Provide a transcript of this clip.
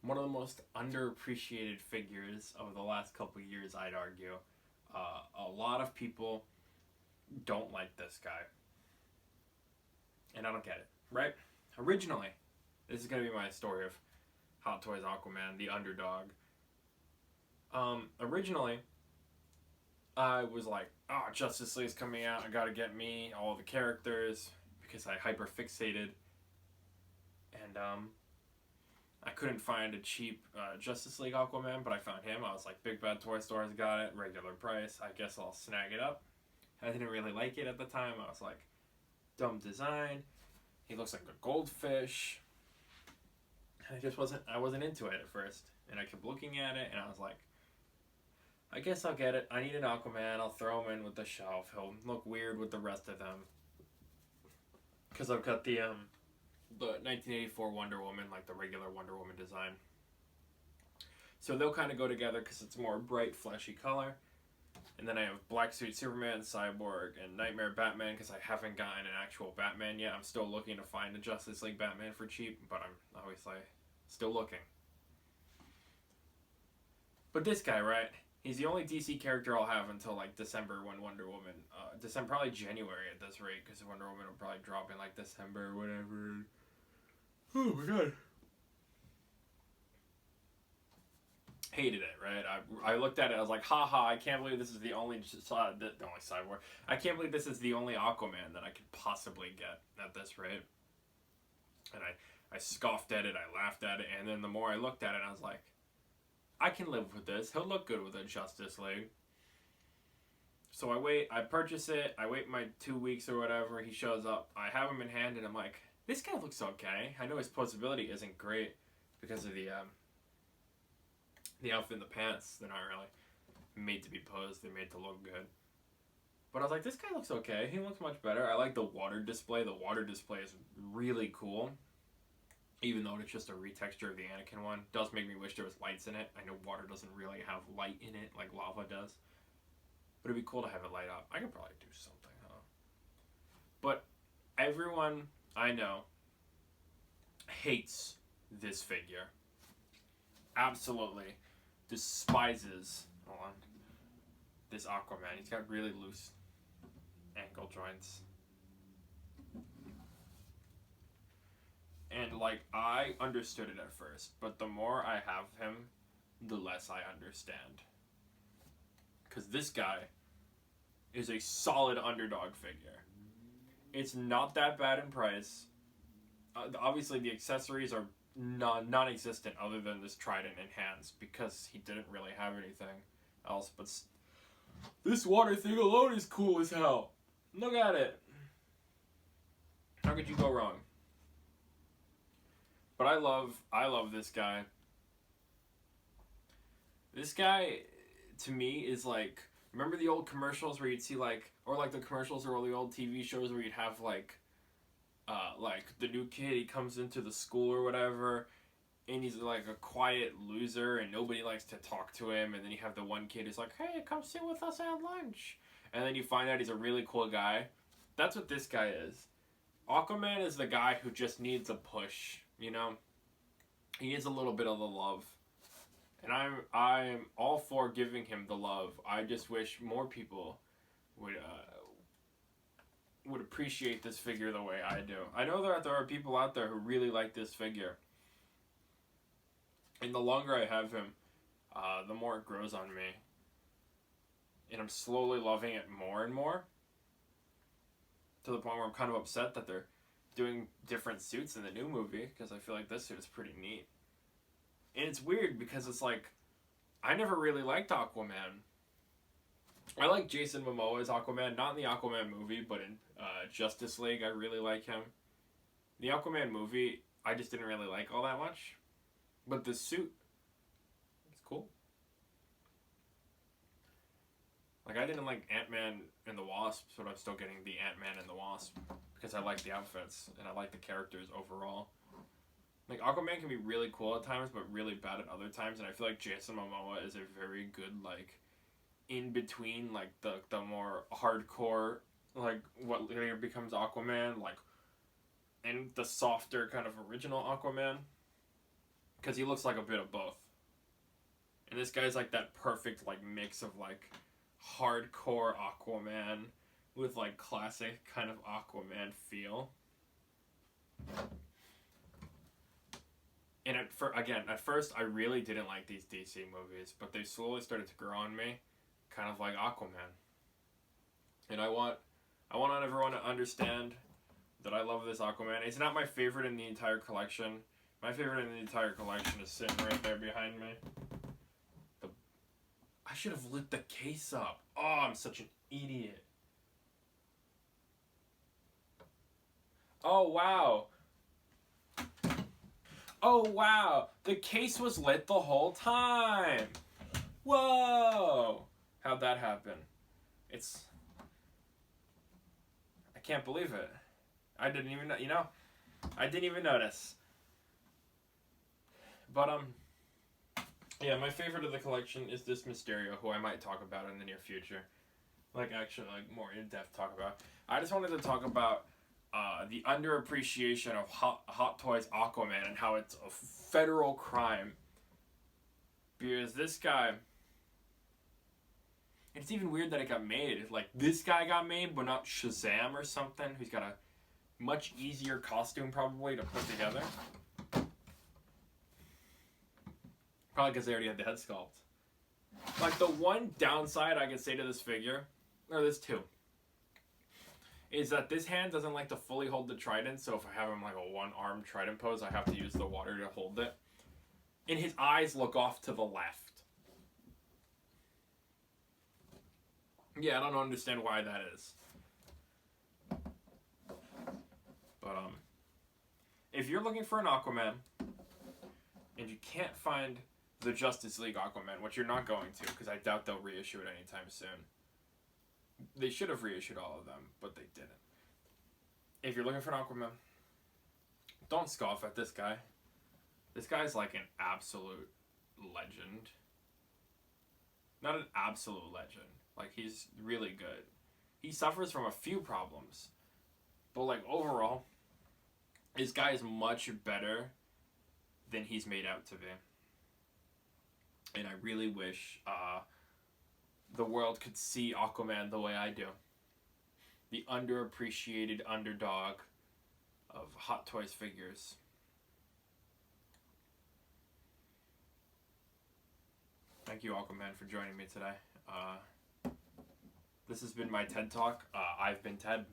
one of the most underappreciated figures of the last couple years, I'd argue. A lot of people don't like this guy, and I don't get it. Right? Originally, this is gonna be my story of Hot Toys Aquaman, the Underdog. Originally, I was like, oh, Justice League's coming out. I gotta get me all the characters because I hyper fixated, and I couldn't find a cheap Justice League Aquaman, but I found him. I was like, Big Bad Toy Store's got it, regular price. I guess I'll snag it up. I didn't really like it at the time. I was like, dumb design. He looks like a goldfish. I wasn't into it at first. And I kept looking at it, and I was like, I guess I'll get it. I need an Aquaman. I'll throw him in with the shelf. He'll look weird with the rest of them. Because I've got the 1984 Wonder Woman, like the regular Wonder Woman design. So they'll kind of go together because it's more bright, fleshy color. And then I have Black Suit Superman, Cyborg, and Nightmare Batman because I haven't gotten an actual Batman yet. I'm still looking to find a Justice League Batman for cheap, but I'm obviously still looking. But this guy, right? He's the only DC character I'll have until like December when Wonder Woman, December, probably January at this rate, because Wonder Woman will probably drop in like December or whatever. Oh my god. Hated it, right? I looked at it, I was like, haha, I can't believe this is the only Cyborg. I can't believe this is the only Aquaman that I could possibly get at this rate. And I scoffed at it, I laughed at it, and then the more I looked at it, I was like, I can live with this. He'll look good with a Justice League. So I purchase it, I wait my 2 weeks or whatever, he shows up, I have him in hand, and I'm like, this guy looks okay. I know his posability isn't great because of the outfit and the pants. They're not really made to be posed, they're made to look good. But I was like, this guy looks okay. He looks much better. I like the water display. The water display is really cool. Even though it's just a retexture of the Anakin one. It does make me wish there was lights in it. I know water doesn't really have light in it like lava does. But it'd be cool to have it light up. I could probably do something, huh? But everyone I know hates this figure. Absolutely despises this Aquaman. He's got really loose ankle joints. And like, I understood it at first, but the more I have him, the less I understand. Because this guy is a solid Underdog figure. It's not that bad in price. Obviously, the accessories are non-existent other than this trident and hands because he didn't really have anything else. But this water thing alone is cool as hell. Look at it. How could you go wrong? But I love this guy. This guy, to me, is like, remember the old commercials where you'd see like, or like the commercials or all the old TV shows where you'd have like the new kid, he comes into the school or whatever, and he's like a quiet loser and nobody likes to talk to him, and then you have the one kid who's like, hey, come sit with us at lunch, and then you find out he's a really cool guy. That's what this guy is. Aquaman is the guy who just needs a push, you know? He needs a little bit of the love. And I'm all for giving him the love. I just wish more people would appreciate this figure the way I do. I know that there are people out there who really like this figure. And the longer I have him, the more it grows on me. And I'm slowly loving it more and more. To the point where I'm kind of upset that they're doing different suits in the new movie, because I feel like this suit is pretty neat. And it's weird because it's like, I never really liked Aquaman. I like Jason Momoa as Aquaman, not in the Aquaman movie, but in Justice League, I really like him. The Aquaman movie, I just didn't really like all that much. But the suit, it's cool. Like, I didn't like Ant-Man and the Wasp, but I'm still getting the Ant-Man and the Wasp because I like the outfits and I like the characters overall. Like, Aquaman can be really cool at times, but really bad at other times, and I feel like Jason Momoa is a very good, like, in-between, like, the more hardcore, like, what later becomes Aquaman, like, and the softer kind of original Aquaman. because he looks like a bit of both. And this guy's like that perfect like mix of like hardcore Aquaman with like classic kind of Aquaman feel. And at first I really didn't like these DC movies, but they slowly started to grow on me, kind of like Aquaman. And I want everyone to understand that I love this Aquaman. It's not my favorite in the entire collection. My favorite in the entire collection is sitting right there behind me. I should have lit the case up. Oh, I'm such an idiot. Oh, wow. Oh, wow. The case was lit the whole time. Whoa. How'd that happen? I can't believe it. I didn't even know, I didn't even notice. But, yeah, my favorite of the collection is this Mysterio, who I might talk about in the near future. Like, actually, like, more in-depth talk about. I just wanted to talk about the underappreciation of Hot Toys Aquaman and how it's a federal crime. Because this guy... It's even weird that it got made. Like, this guy got made, but not Shazam or something, who's got a much easier costume, probably, to put together. Probably because they already had the head sculpt. Like, the one downside I could say to this figure, or there's two, is that this hand doesn't like to fully hold the trident, so if I have him like a one-arm trident pose, I have to use the water to hold it. And his eyes look off to the left. Yeah, I don't understand why that is. But, if you're looking for an Aquaman, and you can't find the Justice League Aquaman, which you're not going to, because I doubt they'll reissue it anytime soon. They should have reissued all of them, but they didn't. If you're looking for an Aquaman, don't scoff at this guy. This guy's like an absolute legend. Not an absolute legend. Like, he's really good. He suffers from a few problems. But, like, overall, this guy is much better than he's made out to be. And I really wish the world could see Aquaman the way I do. The underappreciated underdog of Hot Toys figures. Thank you, Aquaman, for joining me today. This has been my TED Talk. I've been Ted.